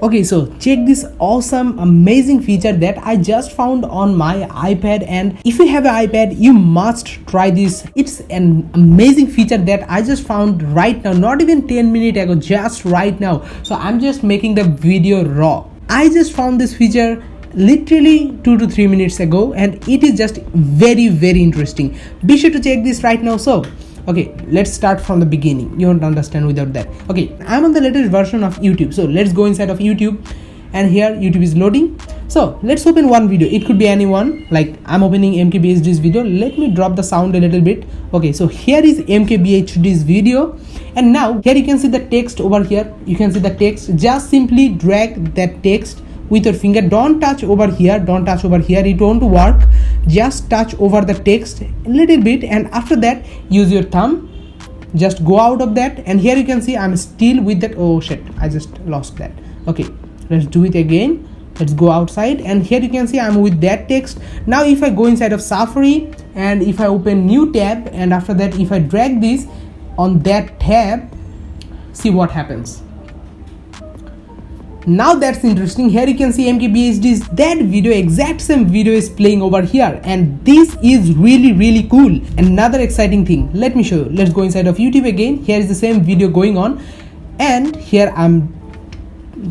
Okay, so check this awesome amazing feature that I just found on my iPad, and if you have an iPad you must try this. It's an amazing feature that I just found right now, not even 10 minutes ago, just right now. So I'm just making the video raw. I just found this feature literally 2 to 3 minutes ago, and it is just very interesting. Be sure to check this right now. So okay, let's start from the beginning. You won't understand without that. Okay, I'm on the latest version of YouTube, so let's go inside of YouTube, and here YouTube is loading. So let's open one video. It could be anyone, like I'm opening MKBHD's video. Let me drop the sound a little bit. Okay, so here is MKBHD's video, and now here you can see the text over here. You can see the text. Just simply drag that text with your finger. Don't touch over here, don't touch over here, it won't work. Just touch over the text a little bit, and after that use your thumb, just go out of that, and here you can see I'm still with that. Oh shit, I just lost that. Okay, let's do it again. Let's go outside, and here you can see I'm with that text. Now if I go inside of Safari and if I open new tab, and after that if I drag this on that tab, see what happens. Now that's interesting. Here you can see MKBHD's that video, exact same video is playing over here, and this is really cool. Another exciting thing, let me show you. Let's go inside of YouTube again. Here is the same video going on, and here I'm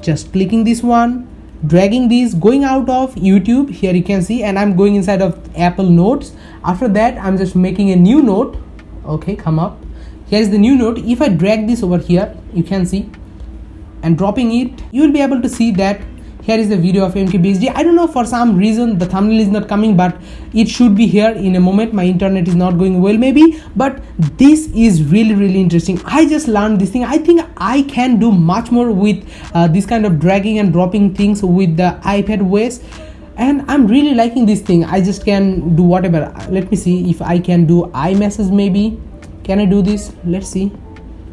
just clicking this one, dragging this, going out of YouTube. Here you can see, and I'm going inside of Apple Notes. After that I'm just making a new note. Okay, come up. Here's the new note. If I drag this over here, you can see, and dropping it, you will be able to see that here is the video of MKBHD. I don't know, for some reason the thumbnail is not coming, but it should be here in a moment. My internet is not going well maybe, but this is really interesting. I just learned this thing. I think I can do much more with this kind of dragging and dropping things with the iPad OS, and I'm really liking this thing. I just can do whatever. Let me see if I can do iMessage maybe. Can I do this? Let's see.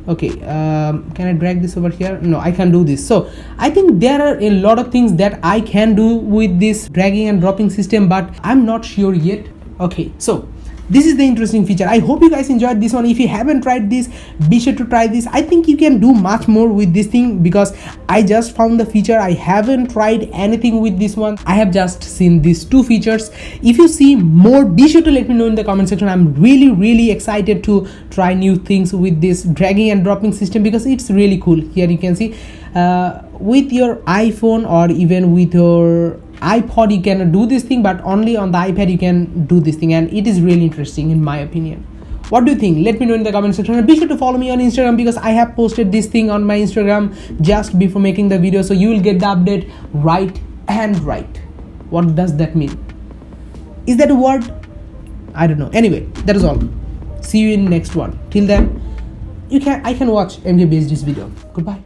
Okay, can I drag this over here? No, I can't do this. So I think there are a lot of things that I can do with this dragging and dropping system, but I'm not sure yet. Okay, so this is the interesting feature. I hope you guys enjoyed this one. If you haven't tried this, be sure to try this. I think you can do much more with this thing, because I just found the feature. I haven't tried anything with this one. I have just seen these two features. If you see more, be sure to let me know in the comment section. I'm really excited to try new things with this dragging and dropping system, because it's really cool. Here you can see with your iPhone or even with your iPod you can do this thing, but only on the iPad you can do this thing, and it is really interesting in my opinion. What do you think? Let me know in the comment section, and be sure to follow me on Instagram, because I have posted this thing on my Instagram just before making the video, so you will get the update right. What does that mean? Is that a word? I don't know. Anyway, that is all. See you in next one. Till then, I can watch MKBHD's video. Goodbye.